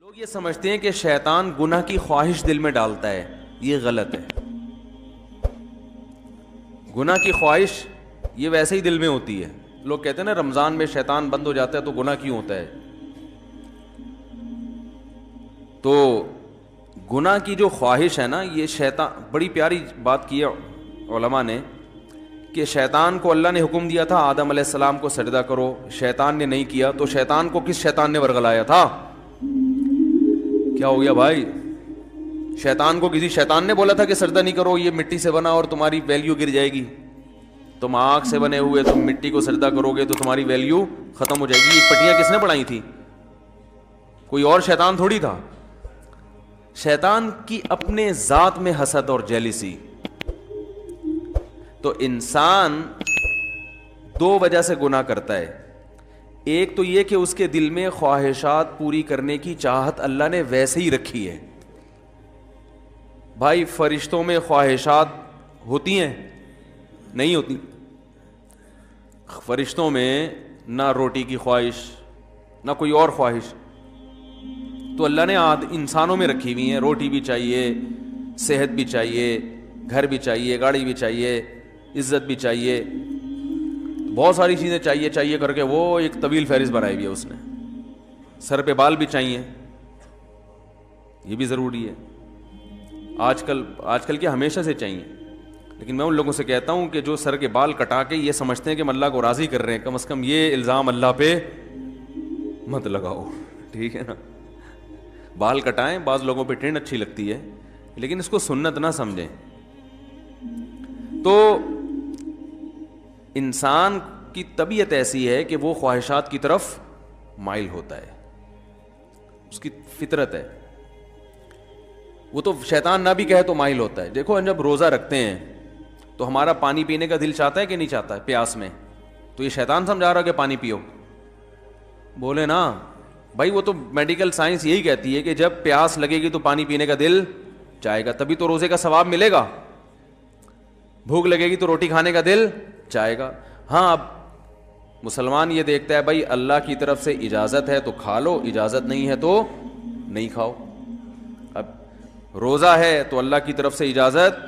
لوگ یہ سمجھتے ہیں کہ شیطان گناہ کی خواہش دل میں ڈالتا ہے، یہ غلط ہے۔ گناہ کی خواہش یہ ویسے ہی دل میں ہوتی ہے۔ لوگ کہتے ہیں نا رمضان میں شیطان بند ہو جاتا ہے تو گناہ کیوں ہوتا ہے؟ تو گناہ کی جو خواہش ہے نا، یہ شیطان، بڑی پیاری بات کی ہے علماء نے کہ شیطان کو اللہ نے حکم دیا تھا آدم علیہ السلام کو سجدہ کرو، شیطان نے نہیں کیا، تو شیطان کو کس شیطان نے ورگلایا تھا؟ کیا ہو گیا بھائی؟ شیطان کو کسی شیطان نے بولا تھا کہ سجدہ نہیں کرو، یہ مٹی سے بنا اور تمہاری ویلیو گر جائے گی، تم آگ سے بنے ہوئے، تم مٹی کو سجدہ کرو گے تو تمہاری ویلیو ختم ہو جائے گی۔ یہ پٹیاں کس نے بنائی تھی؟ کوئی اور شیطان تھوڑی تھا۔ شیطان کی اپنے ذات میں حسد اور جیلسی۔ تو انسان دو وجہ سے گناہ کرتا ہے، ایک تو یہ کہ اس کے دل میں خواہشات پوری کرنے کی چاہت اللہ نے ویسے ہی رکھی ہے۔ بھائی فرشتوں میں خواہشات ہوتی ہیں؟ نہیں ہوتی۔ فرشتوں میں نہ روٹی کی خواہش نہ کوئی اور خواہش، تو اللہ نے انسانوں میں رکھی ہوئی ہیں۔ روٹی بھی چاہیے، صحت بھی چاہیے، گھر بھی چاہیے، گاڑی بھی چاہیے، عزت بھی چاہیے، بہت ساری چیزیں چاہیے کر کے وہ ایک طویل فہرست بنائی ہوئی ہے اس نے۔ سر پہ بال بھی چاہیے، یہ بھی ضروری ہے۔ آج کل کے ہمیشہ سے چاہیے، لیکن میں ان لوگوں سے کہتا ہوں کہ جو سر کے بال کٹا کے یہ سمجھتے ہیں کہ ہم اللہ کو راضی کر رہے ہیں، کم از کم یہ الزام اللہ پہ مت لگاؤ، ٹھیک ہے نا؟ بال کٹائیں، بعض لوگوں پہ ٹرینڈ اچھی لگتی ہے، لیکن اس کو سنت نہ سمجھیں۔ تو انسان کی طبیعت ایسی ہے کہ وہ خواہشات کی طرف مائل ہوتا ہے، اس کی فطرت ہے۔ وہ تو شیطان نہ بھی کہے تو مائل ہوتا ہے۔ دیکھو جب روزہ رکھتے ہیں تو ہمارا پانی پینے کا دل چاہتا ہے کہ نہیں چاہتا ہے؟ پیاس میں تو یہ شیطان سمجھا رہا کہ پانی پیو؟ بولے نا بھائی، وہ تو میڈیکل سائنس یہی کہتی ہے کہ جب پیاس لگے گی تو پانی پینے کا دل چاہے گا، تبھی تو روزے کا ثواب ملے گا۔ بھوک لگے گی تو روٹی کھانے کا دل چاہے گا۔ ہاں، اب مسلمان یہ دیکھتا ہے بھائی اللہ کی طرف سے اجازت ہے تو کھا لو، اجازت نہیں ہے تو نہیں کھاؤ۔ اب روزہ ہے تو اللہ کی طرف سے اجازت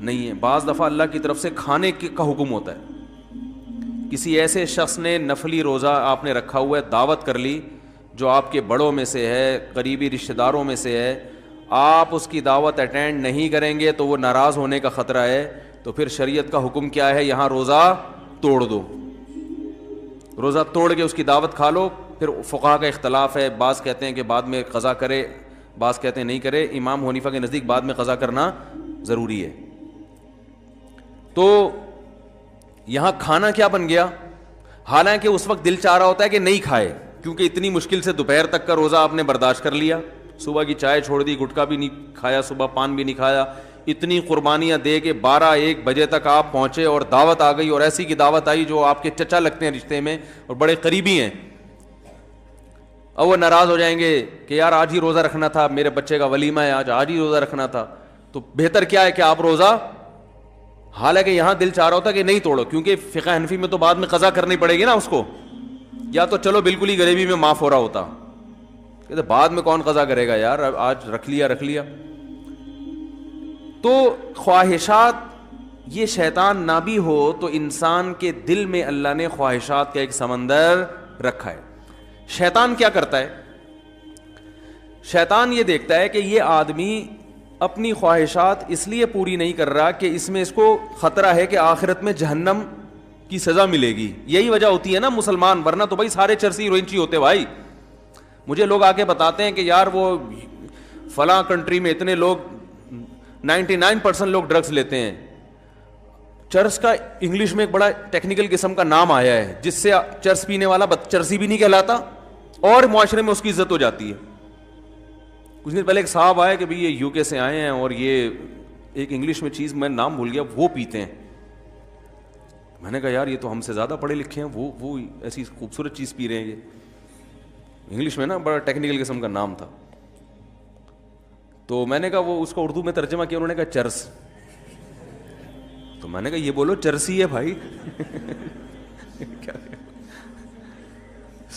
نہیں ہے، بعض دفعہ اللہ کی طرف سے کھانے کا حکم ہوتا ہے۔ کسی ایسے شخص نے نفلی روزہ آپ نے رکھا ہوا ہے، دعوت کر لی جو آپ کے بڑوں میں سے ہے، قریبی رشتہ داروں میں سے ہے، آپ اس کی دعوت اٹینڈ نہیں کریں گے تو وہ ناراض ہونے کا خطرہ ہے، تو پھر شریعت کا حکم کیا ہے؟ یہاں روزہ توڑ دو، روزہ توڑ کے اس کی دعوت کھا لو۔ پھر فقہا کا اختلاف ہے، بعض کہتے ہیں کہ بعد میں قضا کرے، بعض کہتے ہیں نہیں کرے۔ امام حنیفہ کے نزدیک بعد میں قضا کرنا ضروری ہے۔ تو یہاں کھانا کیا بن گیا؟ حالانکہ اس وقت دل چاہ رہا ہوتا ہے کہ نہیں کھائے، کیونکہ اتنی مشکل سے دوپہر تک کا روزہ آپ نے برداشت کر لیا، صبح کی چائے چھوڑ دی، گٹکا بھی نہیں کھایا، صبح پان بھی نہیں کھایا، اتنی قربانیاں دے کے 12-1 بجے تک آپ پہنچے اور دعوت آ گئی، اور ایسی کی دعوت آئی جو آپ کے چچا لگتے ہیں رشتے میں اور بڑے قریبی ہیں۔ اب وہ ناراض ہو جائیں گے کہ یار آج ہی روزہ رکھنا تھا، میرے بچے کا ولیمہ ہے، آج ہی روزہ رکھنا تھا۔ تو بہتر کیا ہے کہ آپ روزہ، حالانکہ یہاں دل چاہ رہا ہوتا کہ نہیں توڑو، کیونکہ فقہ حنفی میں تو بعد میں قضا کرنی پڑے گی نا اس کو، یا تو چلو بالکل ہی غریبی میں معاف ہو رہا ہوتا، کہتے بعد میں کون قضا کرے گا یار، آج رکھ لیا۔ تو خواہشات، یہ شیطان نہ بھی ہو تو انسان کے دل میں اللہ نے خواہشات کا ایک سمندر رکھا ہے۔ شیطان کیا کرتا ہے؟ شیطان یہ دیکھتا ہے کہ یہ آدمی اپنی خواہشات اس لیے پوری نہیں کر رہا کہ اس میں اس کو خطرہ ہے کہ آخرت میں جہنم کی سزا ملے گی۔ یہی وجہ ہوتی ہے نا مسلمان، ورنہ تو بھائی سارے چرسی ہیروئنچی ہوتے بھائی۔ مجھے لوگ آ کے بتاتے ہیں کہ یار وہ فلاں کنٹری میں اتنے لوگ 99% لوگ ڈرگز لیتے ہیں۔ چرس کا انگلش میں ایک بڑا ٹیکنیکل قسم کا نام آیا ہے جس سے چرس پینے والا چرسی بھی نہیں کہلاتا اور معاشرے میں اس کی عزت ہو جاتی ہے۔ کچھ دن پہلے ایک صاحب آئے کہ بھئی یہ UK سے آئے ہیں اور یہ ایک انگلش میں چیز میں نام بھول گیا، وہ پیتے ہیں۔ میں نے کہا یار یہ تو ہم سے زیادہ پڑھے لکھے ہیں، وہ ایسی خوبصورت چیز پی رہے ہیں۔ یہ انگلش میں نا بڑا ٹیکنیکل قسم کا نام تھا، تو میں نے کہا وہ اس کو اردو میں ترجمہ کیا، انہوں نے کہا چرس۔ تو میں نے کہا یہ بولو چرسی ہے بھائی۔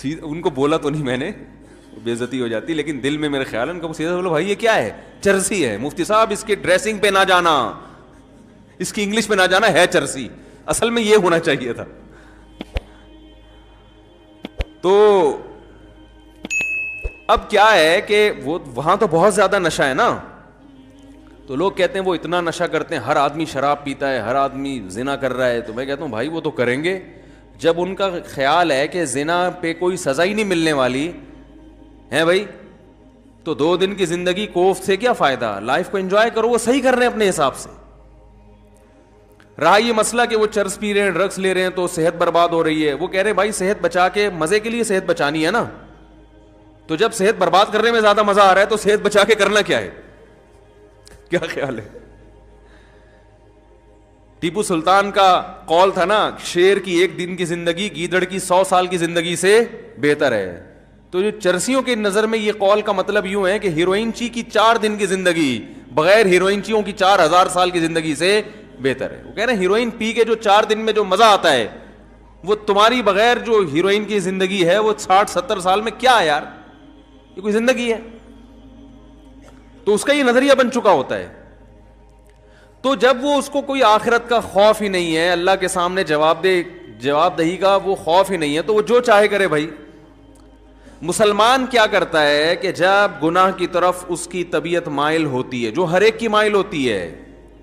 ان کو بولا تو نہیں میں نے، بے عزتی ہو جاتی. لیکن دل میں میرے خیال ہے ان کا سیدھا بولو بھائی یہ کیا ہے, چرسی ہے. مفتی صاحب اس کے ڈریسنگ پہ نہ جانا, اس کی انگلش پہ نہ جانا, ہے چرسی, اصل میں یہ ہونا چاہیے تھا. تو اب کیا ہے کہ وہ وہاں تو بہت زیادہ نشہ ہے نا, تو لوگ کہتے ہیں وہ اتنا نشہ کرتے ہیں, ہر آدمی شراب پیتا ہے, ہر آدمی زنا کر رہا ہے. تو میں کہتا ہوں بھائی وہ تو کریں گے, جب ان کا خیال ہے کہ زنا پہ کوئی سزا ہی نہیں ملنے والی ہے بھائی, تو 2 دن کی زندگی کوفت سے کیا فائدہ, لائف کو انجوائے کرو. وہ صحیح کر رہے ہیں اپنے حساب سے. رہا یہ مسئلہ کہ وہ چرس پی رہے ہیں, ڈرگس لے رہے ہیں تو صحت برباد ہو رہی ہے, وہ کہہ رہے ہیں بھائی صحت بچا کے, مزے کے لیے صحت بچانی ہے نا, تو جب صحت برباد کرنے میں زیادہ مزہ آ رہا ہے تو صحت بچا کے کرنا کیا ہے, کیا خیال ہے؟ ٹیپو سلطان کا قول تھا نا, شیر کی 1 دن کی زندگی گیدڑ کی 100 سال کی زندگی سے بہتر ہے. تو جو چرسیوں کی نظر میں یہ قول کا مطلب یوں ہے کہ ہیروئن چی کی 4 دن کی زندگی بغیر ہیروئن چیوں کی 4000 سال کی زندگی سے بہتر ہے. وہ کہہ رہے ہیں ہیروئن پی کے جو 4 دن میں جو مزہ آتا ہے وہ تمہاری بغیر جو ہیروئن کی زندگی ہے وہ 60-70 سال میں کیا ہے یار, یہ کوئی زندگی ہے؟ تو اس کا یہ نظریہ بن چکا ہوتا ہے. تو جب وہ اس کو کوئی آخرت کا خوف ہی نہیں ہے, اللہ کے سامنے جواب دہی کا وہ خوف ہی نہیں ہے, تو وہ جو چاہے کرے بھائی. مسلمان کیا کرتا ہے کہ جب گناہ کی طرف اس کی طبیعت مائل ہوتی ہے, جو ہر ایک کی مائل ہوتی ہے,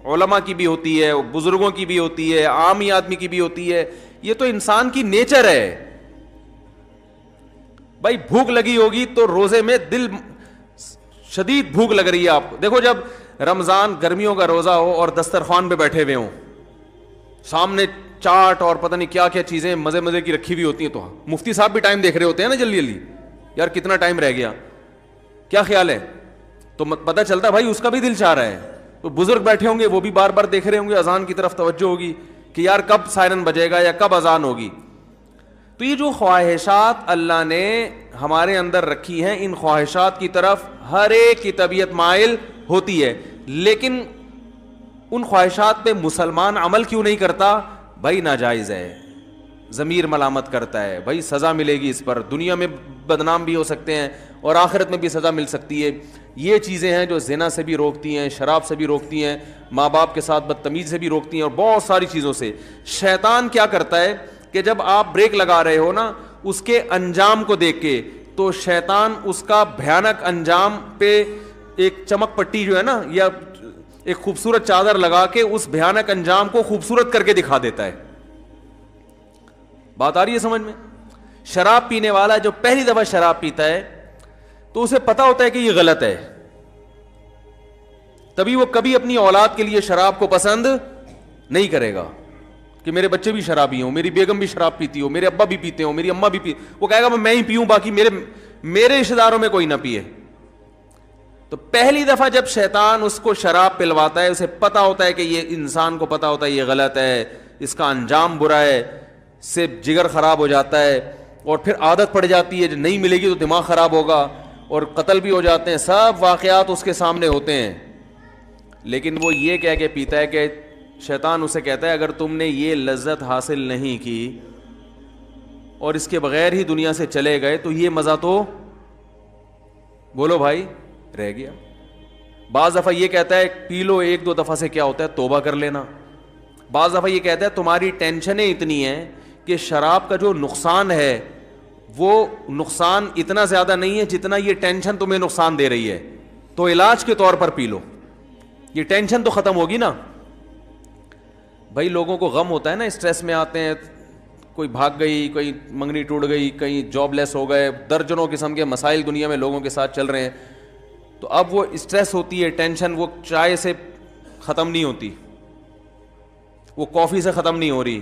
علماء کی بھی ہوتی ہے, بزرگوں کی بھی ہوتی ہے, عامی آدمی کی بھی ہوتی ہے, یہ تو انسان کی نیچر ہے بھائی. بھوک لگی ہوگی تو روزے میں دل شدید بھوک لگ رہی ہے آپ کو. دیکھو جب رمضان گرمیوں کا روزہ ہو اور دسترخوان پہ بیٹھے ہوئے ہوں, سامنے چاٹ اور پتہ نہیں کیا کیا چیزیں مزے مزے کی رکھی ہوئی ہوتی ہیں, تو مفتی صاحب بھی ٹائم دیکھ رہے ہوتے ہیں نا جلدی جلدی, یار کتنا ٹائم رہ گیا, کیا خیال ہے؟ تو پتہ چلتا بھائی اس کا بھی دل چاہ رہا ہے. تو بزرگ بیٹھے ہوں گے وہ بھی بار بار دیکھ رہے ہوں گے, اذان کی طرف توجہ ہوگی کہ یار کب سائرن بجے گا یا کب اذان ہوگی. تو یہ جو خواہشات اللہ نے ہمارے اندر رکھی ہیں, ان خواہشات کی طرف ہر ایک کی طبیعت مائل ہوتی ہے. لیکن ان خواہشات پہ مسلمان عمل کیوں نہیں کرتا؟ بھائی ناجائز ہے, ضمیر ملامت کرتا ہے, بھائی سزا ملے گی اس پر, دنیا میں بدنام بھی ہو سکتے ہیں اور آخرت میں بھی سزا مل سکتی ہے. یہ چیزیں ہیں جو زنا سے بھی روکتی ہیں, شراب سے بھی روکتی ہیں, ماں باپ کے ساتھ بدتمیزی سے بھی روکتی ہیں, اور بہت ساری چیزوں سے. شیطان کیا کرتا ہے کہ جب آپ بریک لگا رہے ہو نا, اس کے انجام کو دیکھ کے, تو شیطان اس کا بھیانک انجام پہ ایک چمک پٹی جو ہے نا, یا ایک خوبصورت چادر لگا کے اس بھیانک انجام کو خوبصورت کر کے دکھا دیتا ہے. بات آ رہی ہے سمجھ میں؟ شراب پینے والا جو پہلی دفعہ شراب پیتا ہے تو اسے پتا ہوتا ہے کہ یہ غلط ہے, تبھی وہ کبھی اپنی اولاد کے لیے شراب کو پسند نہیں کرے گا کہ میرے بچے بھی شرابی ہوں, میری بیگم بھی شراب پیتی ہو, میرے ابا بھی پیتے ہوں, میری اماں بھی پی, وہ کہے گا میں ہی پیوں, باقی میرے رشتہ داروں میں کوئی نہ پیے. تو پہلی دفعہ جب شیطان اس کو شراب پلواتا ہے, اسے پتا ہوتا ہے کہ یہ انسان کو پتا ہوتا ہے یہ غلط ہے, اس کا انجام برا ہے, سے جگر خراب ہو جاتا ہے, اور پھر عادت پڑ جاتی ہے, جو نہیں ملے گی تو دماغ خراب ہوگا, اور قتل بھی ہو جاتے ہیں, سب واقعات اس کے سامنے ہوتے ہیں. لیکن وہ یہ کہہ کے پیتا ہے کہ شیطان اسے کہتا ہے اگر تم نے یہ لذت حاصل نہیں کی اور اس کے بغیر ہی دنیا سے چلے گئے تو یہ مزہ تو بولو بھائی رہ گیا. بعض دفعہ یہ کہتا ہے پی لو 1-2 دفعہ سے کیا ہوتا ہے توبہ کر لینا. بعض دفعہ یہ کہتا ہے تمہاری ٹینشنیں اتنی ہیں کہ شراب کا جو نقصان ہے وہ نقصان اتنا زیادہ نہیں ہے جتنا یہ ٹینشن تمہیں نقصان دے رہی ہے, تو علاج کے طور پر پی لو, یہ ٹینشن تو ختم ہوگی نا. بھائی لوگوں کو غم ہوتا ہے نا, اسٹریس میں آتے ہیں, کوئی بھاگ گئی, کوئی منگنی ٹوٹ گئی, کہیں جاب لیس ہو گئے, درجنوں قسم کے مسائل دنیا میں لوگوں کے ساتھ چل رہے ہیں. تو اب وہ اسٹریس ہوتی ہے, ٹینشن وہ چائے سے ختم نہیں ہوتی, وہ کافی سے ختم نہیں ہو رہی,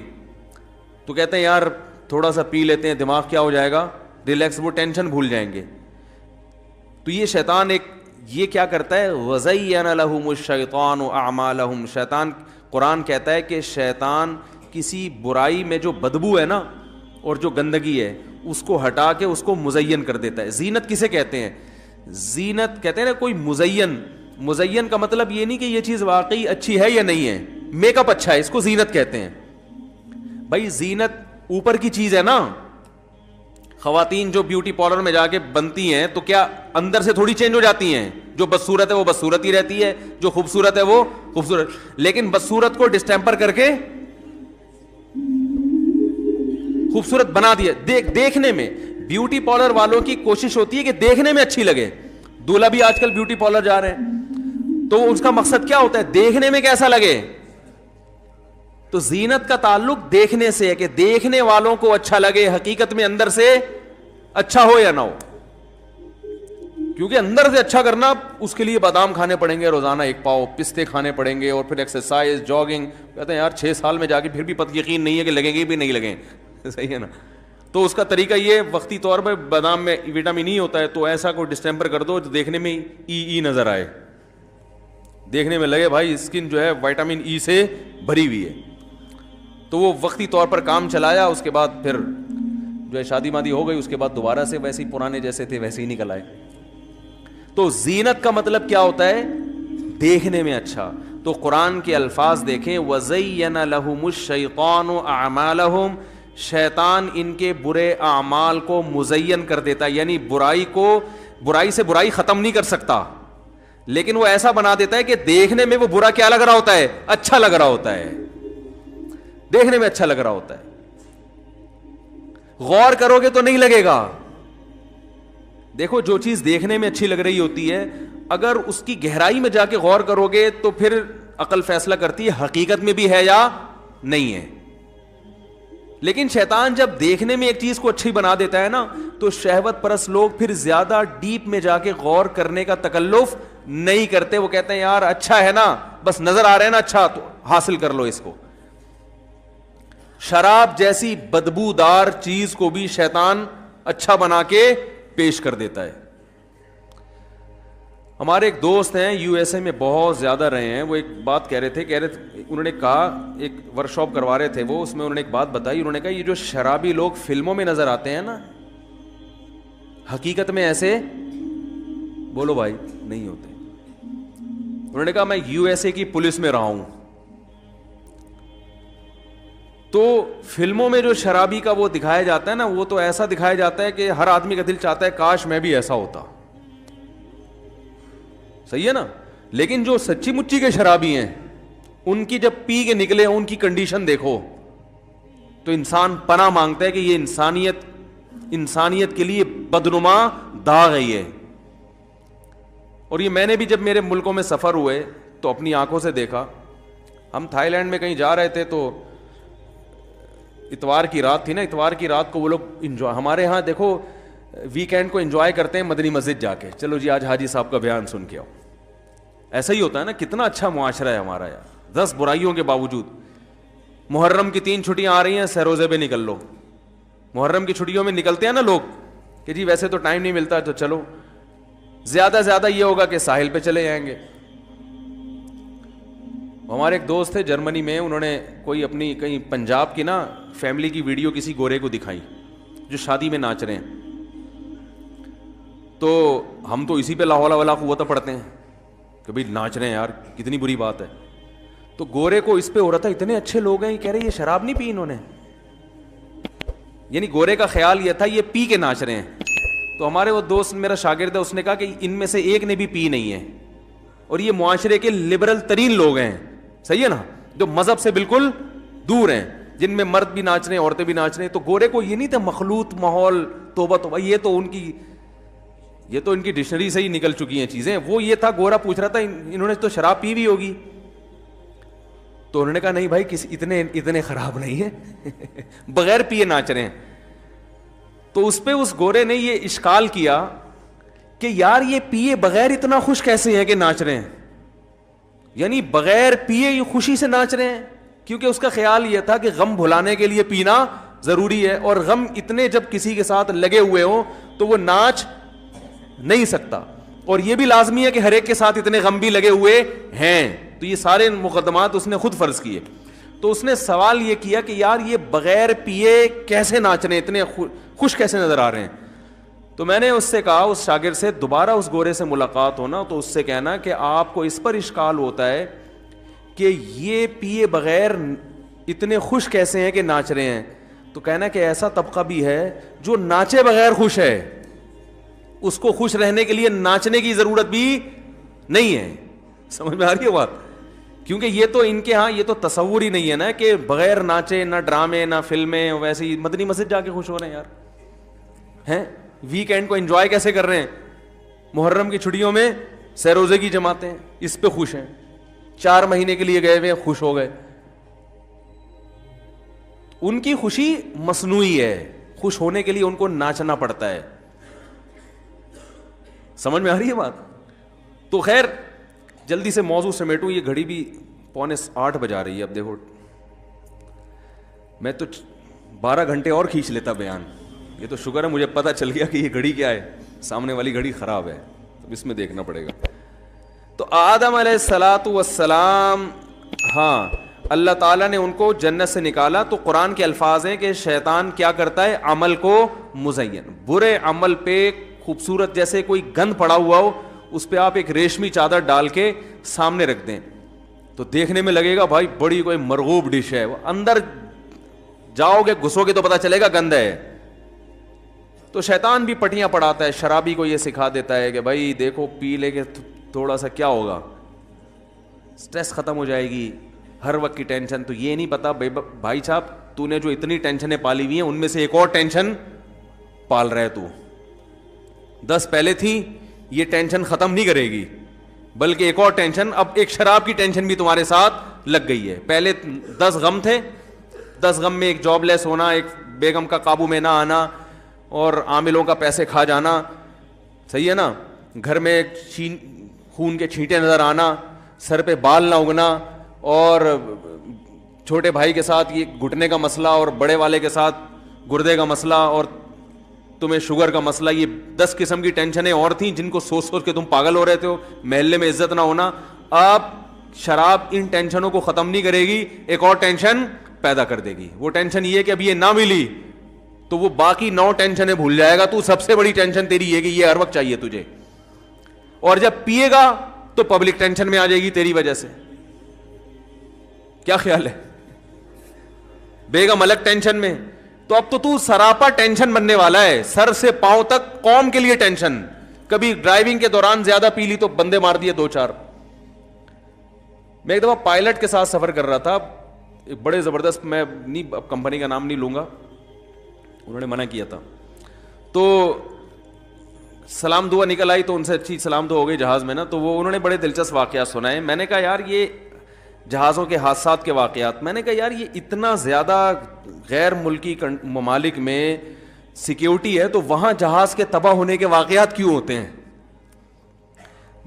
تو کہتے ہیں یار تھوڑا سا پی لیتے ہیں, دماغ کیا ہو جائے گا ریلیکس, وہ ٹینشن بھول جائیں گے. تو یہ شیطان یہ کیا کرتا ہے, وَزَيَّنَ لَهُمُ الشَّيْطَانُ أَعْمَالَهُمْ, شیطان قرآن کہتا ہے کہ شیطان کسی برائی میں جو بدبو ہے نا اور جو گندگی ہے اس کو ہٹا کے اس کو مزین کر دیتا ہے. زینت کسے کہتے ہیں؟ زینت کہتے ہیں نا کوئی مزین کا مطلب یہ نہیں کہ یہ چیز واقعی اچھی ہے یا نہیں ہے, میک اپ اچھا ہے, اس کو زینت کہتے ہیں. بھائی زینت اوپر کی چیز ہے نا, خواتین جو بیوٹی پارلر میں جا کے بنتی ہیں تو کیا اندر سے تھوڑی چینج ہو جاتی ہیں؟ جو بدصورت ہے وہ بدصورت ہی رہتی ہے، جو خوبصورت ہے وہ خوبصورت، لیکن بدصورت کو ڈسٹیمپر کر کے خوبصورت بنا دیا۔ دیکھنے میں بیوٹی پارلر والوں کی کوشش ہوتی ہے کہ دیکھنے میں اچھی لگے۔ دولہا بھی آج کل بیوٹی پارلر جا رہے ہیں، تو اس کا مقصد کیا ہوتا ہے؟ دیکھنے میں کیسا لگے۔ تو زینت کا تعلق دیکھنے سے ہے کہ دیکھنے والوں کو اچھا لگے، حقیقت میں اندر سے اچھا ہو یا نہ ہو، کیونکہ اندر سے اچھا کرنا اس کے لیے بادام کھانے پڑیں گے روزانہ 1 پاؤ، پستے کھانے پڑیں گے، اور پھر ایکسرسائز، جاگنگ۔ کہتے ہیں یار 6 سال میں جا کے پھر بھی یقین نہیں ہے کہ لگیں گے بھی نہیں لگیں، صحیح ہے نا؟ تو اس کا طریقہ یہ وقتی طور پہ بادام میں وٹامن ای ہوتا ہے، تو ایسا کوئی ڈسٹیمپر کر دو جو دیکھنے میں ای نظر آئے، دیکھنے میں لگے بھائی اسکن جو ہے وٹامن ای سے بھری ہوئی ہے۔ تو وہ وقتی طور پر کام چلایا، اس کے بعد پھر جو ہے شادی مادی ہو گئی، اس کے بعد دوبارہ سے ویسے ہی پرانے جیسے تھے ویسے ہی نکل آئے۔ تو زینت کا مطلب کیا ہوتا ہے؟ دیکھنے میں اچھا۔ تو قرآن کے الفاظ دیکھیں، وَزَيَّنَ لَهُمُ الشَّيْطَانُ أَعْمَالَهُمْ، شیطان ان کے برے اعمال کو مزین کر دیتا ہے، یعنی برائی سے برائی ختم نہیں کر سکتا، لیکن وہ ایسا بنا دیتا ہے کہ دیکھنے میں وہ برا کیا لگ رہا ہوتا ہے؟ اچھا لگ رہا ہوتا ہے، دیکھنے میں اچھا لگ رہا ہوتا ہے۔ غور کرو گے تو نہیں لگے گا۔ دیکھو جو چیز دیکھنے میں اچھی لگ رہی ہوتی ہے، اگر اس کی گہرائی میں جا کے غور کرو گے تو پھر عقل فیصلہ کرتی ہے حقیقت میں بھی ہے یا نہیں ہے۔ لیکن شیطان جب دیکھنے میں ایک چیز کو اچھی بنا دیتا ہے نا، تو شہوت پرست لوگ پھر زیادہ ڈیپ میں جا کے غور کرنے کا تکلف نہیں کرتے۔ وہ کہتے ہیں یار اچھا ہے نا، بس نظر آ رہا ہے نا اچھا، تو حاصل کر لو اس کو۔ شراب جیسی بدبودار چیز کو بھی شیطان اچھا بنا کے پیش کر دیتا ہے۔ ہمارے ایک دوست ہیں یو ایس اے میں بہت زیادہ رہے ہیں، وہ ایک بات کہہ رہے تھے انہوں نے کہا، ایک ورک شاپ کروا رہے تھے وہ، اس میں انہوں نے ایک بات بتائی، انہوں نے کہا یہ جو شرابی لوگ فلموں میں نظر آتے ہیں نا، حقیقت میں ایسے بولو بھائی نہیں ہوتے۔ انہوں نے کہا میں یو ایس اے کی پولیس میں رہا ہوں، تو فلموں میں جو شرابی کا وہ دکھایا جاتا ہے نا، وہ تو ایسا دکھایا جاتا ہے کہ ہر آدمی کا دل چاہتا ہے کاش میں بھی ایسا ہوتا، صحیح ہے نا؟ لیکن جو سچی مچی کے شرابی ہیں، ان کی جب پی کے نکلے ان کی کنڈیشن دیکھو تو انسان پناہ مانگتا ہے کہ یہ انسانیت کے لیے بدنما داغ ہے یہ۔ اور یہ میں نے بھی جب میرے ملکوں میں سفر ہوئے تو اپنی آنکھوں سے دیکھا۔ ہم تھائی لینڈ میں کہیں جا رہے تھے تو اتوار کی رات تھی نا، اتوار کی رات کو وہ لوگ انجوائے، ہمارے ہاں دیکھو ویکینڈ کو انجوائے کرتے ہیں مدنی مسجد جا کے، چلو جی آج حاجی صاحب کا بیان سن کے آؤ۔ ایسا ہی ہوتا ہے نا، کتنا اچھا معاشرہ ہے ہمارا یار، 10 برائیوں کے باوجود۔ محرم کی 3 چھٹیاں آ رہی ہیں، سہروزے پہ نکل لو۔ محرم کی چھٹیوں میں نکلتے ہیں نا لوگ کہ جی ویسے تو ٹائم نہیں ملتا تو چلو، زیادہ زیادہ یہ ہوگا کہ ساحل پہ چلے جائیں گے۔ ہمارے ایک دوست تھے جرمنی میں، انہوں نے کوئی اپنی کہیں پنجاب کی نا فیملی کی ویڈیو کسی گورے کو دکھائی جو شادی میں ناچ رہے ہیں، تو ہم تو اسی پہ لا حول ولا قوت پڑھتے ہیں کہ بھائی ناچ رہے ہیں یار کتنی بری بات ہے۔ تو گورے کو اس پہ ہو رہا تھا اتنے اچھے لوگ ہیں، یہ کہہ رہے یہ شراب نہیں پی انہوں نے، یعنی گورے کا خیال یہ تھا یہ پی کے ناچ رہے ہیں۔ تو ہمارے وہ دوست میرا شاگرد ہے، اس نے کہا کہ ان میں سے ایک نے بھی پی نہیں ہے، اور یہ معاشرے کے لبرل ترین لوگ ہیں، صحیح ہے نا، جو مذہب سے بالکل دور ہیں، جن میں مرد بھی ناچ رہے ہیں عورتیں بھی ناچ رہے ہیں۔ تو گورے کو یہ نہیں تھا مخلوط ماحول، توبہ توبہ، یہ تو ان کی ڈکشنری سے ہی نکل چکی ہیں چیزیں۔ وہ یہ تھا گورا پوچھ رہا تھا انہوں نے تو شراب پی بھی ہوگی، تو انہوں نے کہا نہیں بھائی اتنے خراب نہیں ہیں بغیر پیے ناچ رہے ہیں۔ تو اس پہ اس گورے نے یہ اشکال کیا کہ یار یہ پیے بغیر اتنا خوش کیسے ہیں کہ ناچ رہے ہیں، یعنی بغیر پیے یہ خوشی سے ناچ رہے ہیں، کیونکہ اس کا خیال یہ تھا کہ غم بھلانے کے لیے پینا ضروری ہے، اور غم اتنے جب کسی کے ساتھ لگے ہوئے ہوں تو وہ ناچ نہیں سکتا، اور یہ بھی لازمی ہے کہ ہر ایک کے ساتھ اتنے غم بھی لگے ہوئے ہیں۔ تو یہ سارے مقدمات اس نے خود فرض کیے۔ تو اس نے سوال یہ کیا کہ یار یہ بغیر پیے کیسے ناچ رہے ہیں، اتنے خوش کیسے نظر آ رہے ہیں۔ تو میں نے اس سے کہا، اس شاگرد سے، دوبارہ اس گورے سے ملاقات ہونا تو اس سے کہنا کہ آپ کو اس پر اشکال ہوتا ہے کہ یہ پیے بغیر اتنے خوش کیسے ہیں کہ ناچ رہے ہیں۔ تو تو کہنا کہ ایسا طبقہ بھی ہے جو ناچے بغیر خوش ہے, اس کو خوش رہنے کے لیے ناچنے کی ضرورت بھی نہیں ہے. سمجھ میں آ رہی ہے بات؟ کیونکہ یہ تو ان کے ہاں یہ تو تصور ہی نہیں ہے نا کہ بغیر ناچے نہ ڈرامے نہ فلمیں, ویسے ہی مدنی مسجد جا کے خوش ہو رہے ہیں یار, ہیں ویکینڈ کو انجوائے کیسے کر رہے ہیں, محرم کی چھٹیوں میں سہ روزے کی جماعتیں, اس پہ خوش ہیں, 4 مہینے کے لیے گئے ہوئے خوش ہو گئے. ان کی خوشی مصنوعی ہے, خوش ہونے کے لیے ان کو ناچنا پڑتا ہے. سمجھ میں آ رہی ہے بات؟ تو خیر جلدی سے موضوع سمیٹوں, یہ گھڑی بھی 7:45 بجا رہی ہے. اب دیکھو میں تو 12 گھنٹے اور کھینچ لیتا بیان, یہ تو شکر ہے مجھے پتا چل گیا کہ یہ گھڑی کیا ہے, سامنے والی گھڑی خراب ہے, اب اس میں دیکھنا پڑے گا. تو آدم علیہ الصلاۃ والسلام, ہاں اللہ تعالیٰ نے ان کو جنت سے نکالا. تو قرآن کے الفاظ ہیں کہ شیطان کیا کرتا ہے, عمل کو مزین, برے عمل پہ خوبصورت جیسے کوئی گند پڑا ہوا ہو, اس پہ آپ ایک ریشمی چادر ڈال کے سامنے رکھ دیں تو دیکھنے میں لگے گا بھائی بڑی کوئی مرغوب ڈش ہے, اندر جاؤ گے گھسو گے تو پتا چلے گا گند ہے. تو شیطان بھی پٹیاں پڑھاتا ہے, شرابی کو یہ سکھا دیتا ہے کہ بھائی دیکھو پی لے کے تھوڑا سا کیا ہوگا, سٹریس ختم ہو جائے گی, ہر وقت کی ٹینشن. تو یہ نہیں پتا بھائی صاحب تو نے جو اتنی ٹینشنیں پالی ہوئی ہیں ان میں سے ایک اور ٹینشن پال رہا ہے تو, 10 پہلے تھی, یہ ٹینشن ختم نہیں کرے گی بلکہ ایک اور ٹینشن, اب ایک شراب کی ٹینشن بھی تمہارے ساتھ لگ گئی ہے. پہلے 10 غم تھے, 10 غم میں ایک جاب لیس ہونا, ایک بیگم کا قابو میں نہ آنا, اور عاملوں کا پیسے کھا جانا, صحیح ہے نا, گھر میں خون کے چھینٹے نظر آنا, سر پہ بال نہ اگنا, اور چھوٹے بھائی کے ساتھ یہ گھٹنے کا مسئلہ, اور بڑے والے کے ساتھ گردے کا مسئلہ, اور تمہیں شوگر کا مسئلہ. یہ 10 قسم کی ٹینشنیں اور تھیں جن کو سوچ سوچ کے تم پاگل ہو رہے تھے. محلے میں عزت نہ ہونا. اب شراب ان ٹینشنوں کو ختم نہیں کرے گی, ایک اور ٹینشن پیدا کر دے گی. وہ ٹینشن یہ کہ اب یہ نہ ملی تو وہ باقی 9 ٹینشنیں بھول جائے گا. تو سب سے بڑی ٹینشن تیری یہ کہ یہ ہر وقت چاہیے تجھے, اور جب پیے گا تو پبلک ٹینشن میں آ جائے گی تیری وجہ سے. کیا خیال ہے؟ بیگم الگ ٹینشن میں. تو اب تو سراپا ٹینشن بننے والا ہے, سر سے پاؤں تک قوم کے لیے ٹینشن. کبھی ڈرائیونگ کے دوران زیادہ پی لی تو بندے مار دیے 2-4. میں ایک دفعہ پائلٹ کے ساتھ سفر کر رہا تھا, ایک بڑے زبردست, میں نہیں اب کمپنی کا نام نہیں لوں گا, انہوں نے منع کیا تھا. تو سلام دعا نکل آئی تو ان سے اچھی سلام دعا ہو گئی جہاز میں نا. تو وہ انہوں نے بڑے دلچسپ واقعات سنائے. میں نے کہا یار یہ جہازوں کے حادثات کے واقعات, میں نے کہا یار یہ اتنا زیادہ غیر ملکی ممالک میں سیکیورٹی ہے تو وہاں جہاز کے تباہ ہونے کے واقعات کیوں ہوتے ہیں؟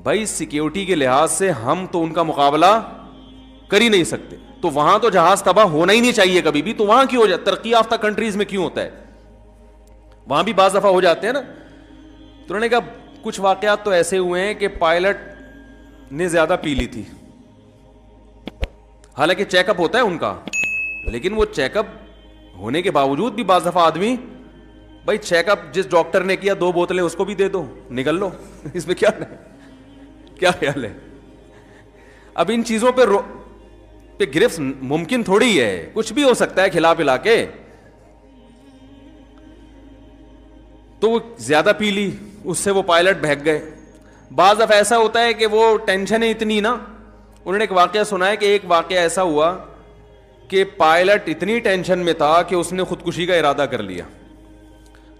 بھائی سیکیورٹی کے لحاظ سے ہم تو ان کا مقابلہ کر ہی نہیں سکتے, تو وہاں تو جہاز تباہ ہونا ہی نہیں چاہیے کبھی بھی. تو وہاں کیوں ہو جاتا, ترقی یافتہ کنٹریز میں کیوں ہوتا ہے, وہاں بھی بعض دفعہ ہو جاتے ہیں نا. تو انہوں نے کہا کچھ واقعات تو ایسے ہوئے ہیں کہ پائلٹ نے زیادہ پی لی تھی, حالانکہ چیک اپ ہوتا ہے ان کا, لیکن وہ چیک اپ ہونے کے باوجود بھی بعض دفعہ آدمی, بھائی چیک اپ جس ڈاکٹر نے کیا 2 بوتلیں اس کو بھی دے دو, نکل لو, اس میں کیا خیال ہے؟ اب ان چیزوں پہ گرفت ممکن تھوڑی ہے, کچھ بھی ہو سکتا ہے کھلا پلا کے. تو وہ زیادہ پی لی, اس سے وہ پائلٹ بہک گئے. بعض دفعہ ایسا ہوتا ہے کہ وہ ٹینشن اتنی نا, انہوں نے ایک واقعہ سنا ہے کہ ایک واقعہ ایسا ہوا کہ پائلٹ اتنی ٹینشن میں تھا کہ اس نے خودکشی کا ارادہ کر لیا.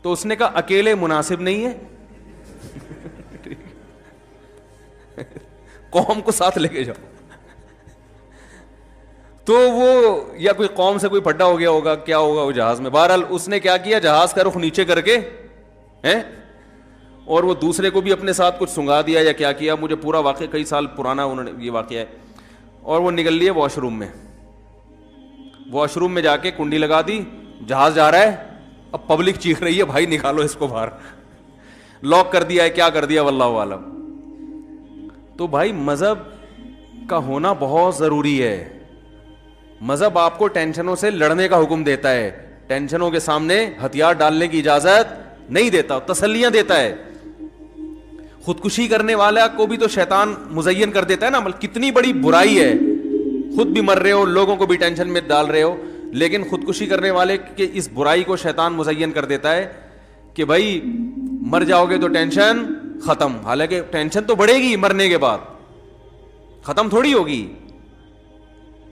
تو اس نے کہا اکیلے مناسب نہیں ہے, قوم کو ساتھ لے کے جاؤ. تو وہ یا کوئی قوم سے کوئی پھڈا ہو گیا ہوگا, کیا ہوگا وہ جہاز میں. بہرحال اس نے کیا کیا, جہاز کا رخ نیچے کر کے اور وہ دوسرے کو بھی اپنے ساتھ کچھ سنگا دیا یا کیا کیا, مجھے پورا واقعہ کئی سال پرانا انہوں نے یہ واقعہ ہے. اور وہ نکل لیے واش روم میں, واش روم میں جا کے کنڈی لگا دی, جہاز جا رہا ہے, اب پبلک چیخ رہی ہے بھائی نکالو اس کو باہر, لاک کر دیا ہے, کیا کر دیا واللہ عالم. تو بھائی مذہب کا ہونا بہت ضروری ہے. مذہب آپ کو ٹینشنوں سے لڑنے کا حکم دیتا ہے, ٹینشنوں کے سامنے ہتھیار ڈالنے کی اجازت نہیں دیتا, تسلیاں دیتا ہے. خودکشی کرنے والا کو بھی تو شیطان مزین کر دیتا ہے نا, کتنی بڑی برائی ہے, خود بھی مر رہے ہو, لوگوں کو بھی ٹینشن میں ڈال رہے ہو. لیکن خودکشی کرنے والے کے اس برائی کو شیطان مزین کر دیتا ہے کہ بھائی مر جاؤ گے تو ٹینشن ختم. حالانکہ ٹینشن تو بڑھے گی مرنے کے بعد, ختم تھوڑی ہوگی,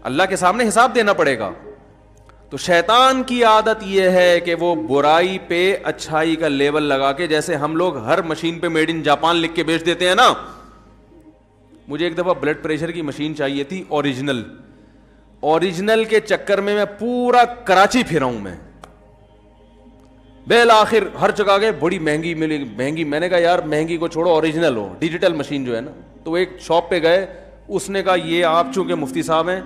اللہ کے سامنے حساب دینا پڑے گا. تو شیطان کی عادت یہ ہے کہ وہ برائی پہ اچھائی کا لیبل لگا کے, جیسے ہم لوگ ہر مشین پہ میڈ ان جاپان لکھ کے بیچ دیتے ہیں نا. مجھے ایک دفعہ بلڈ پریشر کی مشین چاہیے تھی اوریجنل کے چکر میں پورا کراچی پھرا ہوں میں, بالآخر ہر جگہ گئے, بڑی مہنگی ملی, مہنگی. میں نے کہا یار مہنگی کو چھوڑو, اوریجنل ہو, ڈیجیٹل مشین جو ہے نا. تو ایک شاپ پہ گئے, اس نے کہا یہ آپ چونکہ مفتی صاحب ہیں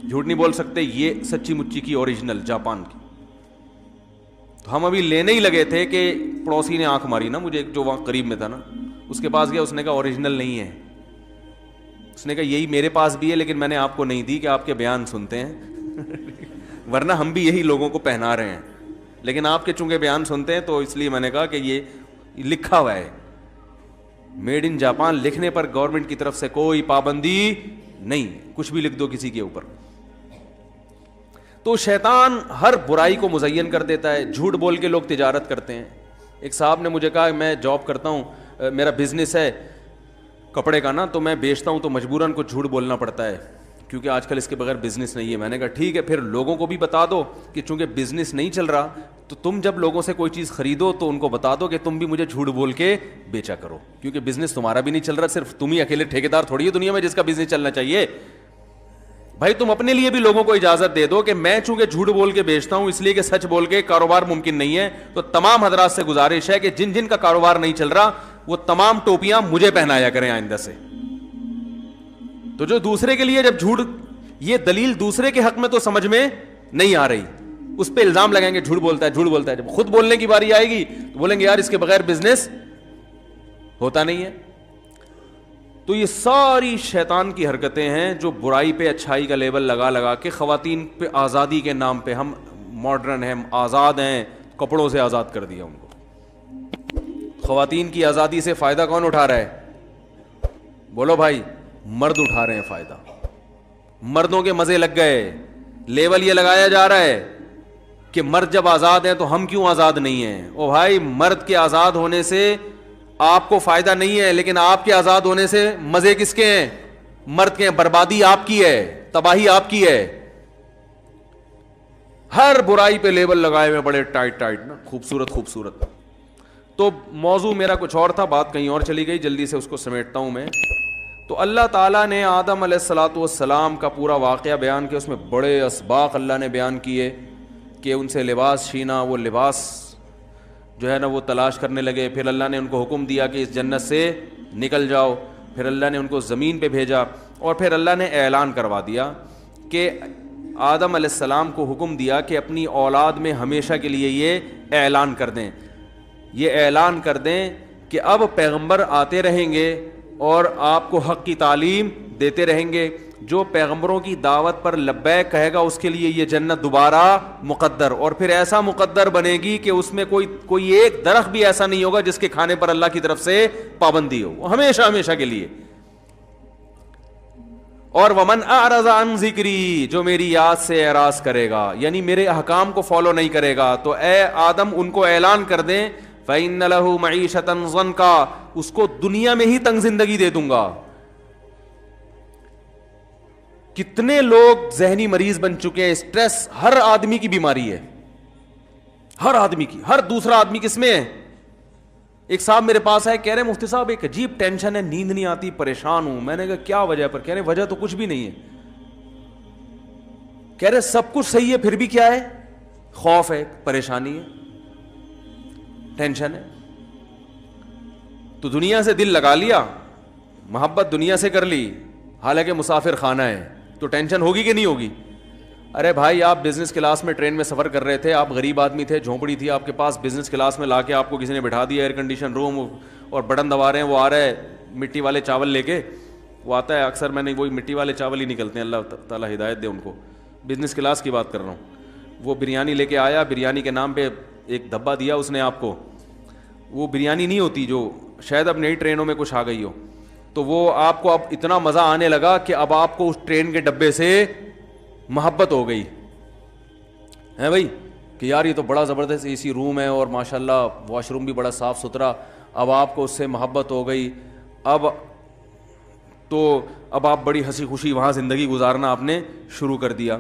جھوٹ نہیں بول سکتے, یہ سچی مچی کی اوریجنل جاپان کی. تو ہم ابھی لینے ہی لگے تھے کہ پڑوسی نے آنکھ ماری نا مجھے, جو وہاں قریب میں تھا نا, اس کے پاس گیا, اس نے کہا اوریجنل نہیں ہے. اس نے کہا یہی میرے پاس بھی ہے لیکن میں نے آپ کو نہیں دی کہ آپ کے بیان سنتے ہیں ورنہ ہم بھی یہی لوگوں کو پہنا رہے ہیں, لیکن آپ کے چونکہ بیان سنتے ہیں تو اس لیے میں نے کہا کہ یہ لکھا ہوا ہے میڈ ان جاپان. لکھنے پر گورنمنٹ کی طرف سے کوئی پابندی نہیں, کچھ بھی لکھ دو کسی کے اوپر. تو شیطان ہر برائی کو مزین کر دیتا ہے. جھوٹ بول کے لوگ تجارت کرتے ہیں. ایک صاحب نے مجھے کہا میں جاب کرتا ہوں, میرا بزنس ہے کپڑے کا نا, تو میں بیچتا ہوں تو مجبوراً کچھ جھوٹ بولنا پڑتا ہے کیونکہ آج کل اس کے بغیر بزنس نہیں ہے. میں نے کہا ٹھیک ہے, پھر لوگوں کو بھی بتا دو کہ چونکہ بزنس نہیں چل رہا تو تم جب لوگوں سے کوئی چیز خریدو تو ان کو بتا دو کہ تم بھی مجھے جھوٹ بول کے بیچا کرو, کیونکہ بزنس تمہارا بھی نہیں چل رہا, صرف تم ہی اکیلے ٹھیکیدار تھوڑی ہے دنیا میں جس کا بزنس چلنا چاہیے. بھائی تم اپنے لیے بھی لوگوں کو اجازت دے دو کہ میں چونکہ جھوٹ بول کے بیچتا ہوں اس لیے کہ سچ بول کے کاروبار ممکن نہیں ہے. تو تمام حضرات سے گزارش ہے کہ جن جن کا کاروبار نہیں چل رہا وہ تمام ٹوپیاں مجھے پہنایا کریں آئندہ سے. تو جو دوسرے کے لیے جب جھوٹ, یہ دلیل دوسرے کے حق میں تو سمجھ میں نہیں آ رہی, اس پہ الزام لگائیں گے جھوٹ بولتا ہے جھوٹ بولتا ہے. جب خود بولنے کی باری آئے گی تو بولیں گے یار اس کے بغیر بزنس ہوتا نہیں ہے. تو یہ ساری شیطان کی حرکتیں ہیں جو برائی پہ اچھائی کا لیبل لگا لگا کے خواتین پہ آزادی کے نام پہ, ہم ماڈرن ہیں, آزاد ہیں, کپڑوں سے آزاد کر دیا ان کو. خواتین کی آزادی سے فائدہ کون اٹھا رہا ہے؟ بولو بھائی, مرد اٹھا رہے ہیں فائدہ. مردوں کے مزے لگ گئے, لیبل یہ لگایا جا رہا ہے کہ مرد جب آزاد ہیں تو ہم کیوں آزاد نہیں ہیں. او بھائی, مرد کے آزاد ہونے سے آپ کو فائدہ نہیں ہے, لیکن آپ کے آزاد ہونے سے مزے کس کے ہیں؟ مرد کے ہیں. بربادی آپ کی ہے, تباہی آپ کی ہے. ہر برائی پہ لیبل لگائے ہوئے بڑے ٹائٹ ٹائٹ نا, خوبصورت خوبصورت. تو موضوع میرا کچھ اور تھا, بات کہیں اور چلی گئی, جلدی سے اس کو سمیٹتا ہوں میں. تو اللہ تعالیٰ نے آدم علیہ الصلاۃ والسلام کا پورا واقعہ بیان کیا, اس میں بڑے اسباق اللہ نے بیان کیے کہ ان سے لباس چھینا, وہ لباس جو ہے نا وہ تلاش کرنے لگے. پھر اللہ نے ان کو حکم دیا کہ اس جنت سے نکل جاؤ. پھر اللہ نے ان کو زمین پہ بھیجا, اور پھر اللہ نے اعلان کروا دیا کہ آدم علیہ السلام کو حکم دیا کہ اپنی اولاد میں ہمیشہ کے لیے یہ اعلان کر دیں, یہ اعلان کر دیں کہ اب پیغمبر آتے رہیں گے اور آپ کو حق کی تعلیم دیتے رہیں گے. جو پیغمبروں کی دعوت پر لبیک کہے گا اس کے لیے یہ جنت دوبارہ مقدر, اور پھر ایسا مقدر بنے گی کہ اس میں کوئی ایک درخت بھی ایسا نہیں ہوگا جس کے کھانے پر اللہ کی طرف سے پابندی ہو, ہمیشہ ہمیشہ کے لیے. اور ومن اعرض عن ذکری, جو میری یاد سے اعراض کرے گا یعنی میرے احکام کو فالو نہیں کرے گا, تو اے آدم ان کو اعلان کر دیں فإن له معیشۃ ضنکا, اس کو دنیا میں ہی تنگ زندگی دے دوں گا. کتنے لوگ ذہنی مریض بن چکے ہیں. اسٹریس ہر آدمی کی بیماری ہے, ہر آدمی کی, ہر دوسرا آدمی کس میں ہے. ایک صاحب میرے پاس آئے, کہہ رہے مفتی صاحب ایک عجیب ٹینشن ہے, نیند نہیں آتی, پریشان ہوں. میں نے کہا کیا وجہ پر؟ کہہ رہے وجہ تو کچھ بھی نہیں ہے. کہہ رہے سب کچھ صحیح ہے پھر بھی کیا ہے؟ خوف ہے, پریشانی ہے, ٹینشن ہے. تو دنیا سے دل لگا لیا, محبت دنیا سے کر لی, حالانکہ مسافر خانہ ہے, تو ٹینشن ہوگی کہ نہیں ہوگی؟ ارے بھائی آپ بزنس کلاس میں ٹرین میں سفر کر رہے تھے, آپ غریب آدمی تھے, جھونپڑی تھی آپ کے پاس, بزنس کلاس میں لا کے آپ کو کسی نے بٹھا دیا, ایئر کنڈیشن روم, اور بٹن دبا رہے ہیں, وہ آ رہا ہے مٹی والے چاول لے کے, وہ آتا ہے اکثر, میں نے وہی مٹی والے چاول ہی نکلتے ہیں, اللہ تعالیٰ ہدایت دے ان کو. بزنس کلاس کی بات کر رہا ہوں. وہ بریانی لے کے آیا, بریانی کے نام پہ ایک دھبا دیا اس نے آپ کو, وہ بریانی نہیں ہوتی جو شاید اب نئی ٹرینوں میں کچھ آ گئی ہو, تو وہ آپ کو اب اتنا مزہ آنے لگا کہ اب آپ کو اس ٹرین کے ڈبے سے محبت ہو گئی, ہیں بھائی کہ یار یہ تو بڑا زبردست اے سی روم ہے اور ماشاءاللہ واش روم بھی بڑا صاف ستھرا, اب آپ کو اس سے محبت ہو گئی, اب آپ بڑی ہنسی خوشی وہاں زندگی گزارنا آپ نے شروع کر دیا.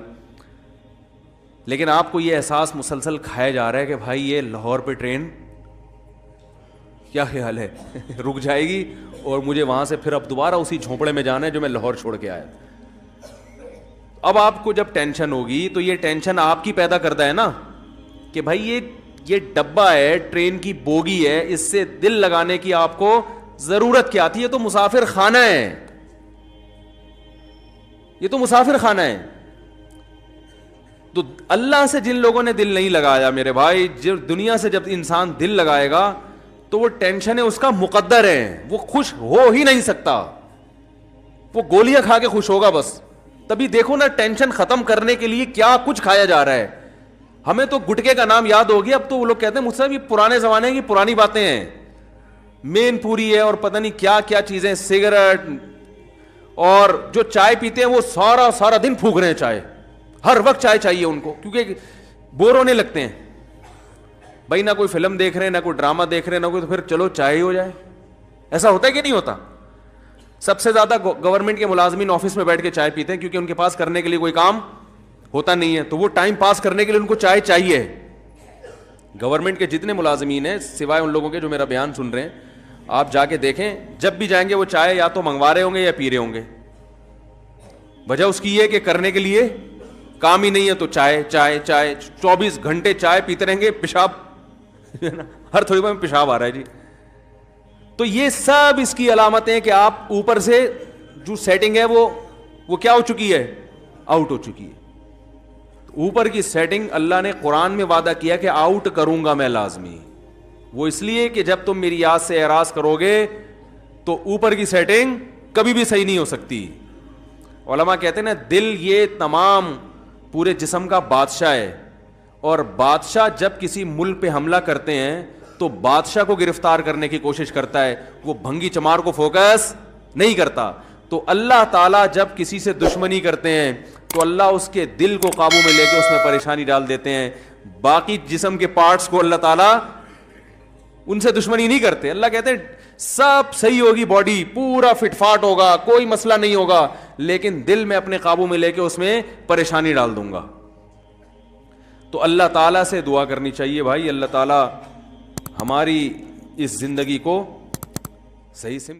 لیکن آپ کو یہ احساس مسلسل کھایا جا رہا ہے کہ بھائی یہ لاہور پہ ٹرین کیا خیال ہے رک جائے گی اور مجھے وہاں سے پھر اب دوبارہ اسی جھونپڑے میں جانا ہے جو میں لاہور چھوڑ کے آیا. اب آپ کو جب ٹینشن ہوگی تو یہ ٹینشن آپ کی پیدا کرتا ہے نا کہ بھائی یہ ڈبہ ہے, ٹرین کی بوگی ہے, اس سے دل لگانے کی آپ کو ضرورت کیا تھی؟ یہ تو مسافر خانہ ہے, یہ تو مسافر خانہ ہے. تو اللہ سے جن لوگوں نے دل نہیں لگایا میرے بھائی, جو دنیا سے جب انسان دل لگائے گا تو وہ ٹینشن ہے اس کا مقدر ہے, وہ خوش ہو ہی نہیں سکتا, وہ گولیاں کھا کے خوش ہوگا بس. تبھی دیکھو نا ٹینشن ختم کرنے کے لیے کیا کچھ کھایا جا رہا ہے. ہمیں تو گٹکے کا نام یاد ہو گیا, اب تو وہ لوگ کہتے ہیں مجھ سے یہ پرانے زمانے کی پرانی باتیں ہیں, مین پوری ہے اور پتہ نہیں کیا کیا چیزیں, سگریٹ, اور جو چائے پیتے ہیں وہ سارا دن پھونک رہے ہیں چائے, ہر وقت چائے چاہیے ان کو کیونکہ بور ہونے لگتے ہیں. بھائی نہ کوئی فلم دیکھ رہے ہیں, نہ کوئی ڈرامہ دیکھ رہے ہیں, نہ کوئی, تو پھر چلو چائے ہی ہو جائے. ایسا ہوتا ہے کہ نہیں ہوتا؟ سب سے زیادہ گورنمنٹ کے ملازمین آفس میں بیٹھ کے چائے پیتے ہیں کیونکہ ان کے پاس کرنے کے لیے کوئی کام ہوتا نہیں ہے, تو وہ ٹائم پاس کرنے کے لیے ان کو چائے چاہیے. گورنمنٹ کے جتنے ملازمین ہیں سوائے ان لوگوں کے جو میرا بیان سن رہے ہیں, آپ جا کے دیکھیں جب بھی جائیں گے وہ چائے یا تو منگوا رہے ہوں گے یا پی رہے ہوں گے. وجہ اس کی یہ کہ کرنے کے لیے کام ہی نہیں ہے تو چائے چائے چائے, 24 گھنٹے چائے پیتے رہیں گے, پیشاب ہر تھوڑی بار میں پیشاب آ رہا ہے جی. تو یہ سب اس کی علامتیں کہ آپ اوپر سے جو سیٹنگ ہے وہ کیا ہو چکی ہے, آؤٹ ہو چکی ہے. اوپر کی سیٹنگ اللہ نے قرآن میں وعدہ کیا کہ آؤٹ کروں گا میں لازمی. وہ اس لیے کہ جب تم میری یاد سے اعراض کرو گے تو اوپر کی سیٹنگ کبھی بھی صحیح نہیں ہو سکتی. علماء کہتے ہیں نا دل یہ تمام پورے جسم کا بادشاہ ہے, اور بادشاہ جب کسی ملک پہ حملہ کرتے ہیں تو بادشاہ کو گرفتار کرنے کی کوشش کرتا ہے, وہ بھنگی چمار کو فوکس نہیں کرتا. تو اللہ تعالیٰ جب کسی سے دشمنی کرتے ہیں تو اللہ اس کے دل کو قابو میں لے کے اس میں پریشانی ڈال دیتے ہیں. باقی جسم کے پارٹس کو اللہ تعالیٰ ان سے دشمنی نہیں کرتے. اللہ کہتے ہیں سب صحیح ہوگی, باڈی پورا فٹ فاٹ ہوگا, کوئی مسئلہ نہیں ہوگا, لیکن دل میں اپنے قابو میں لے کے اس میں پریشانی ڈال دوں گا. تو اللہ تعالیٰ سے دعا کرنی چاہیے بھائی, اللہ تعالیٰ ہماری اس زندگی کو صحیح سے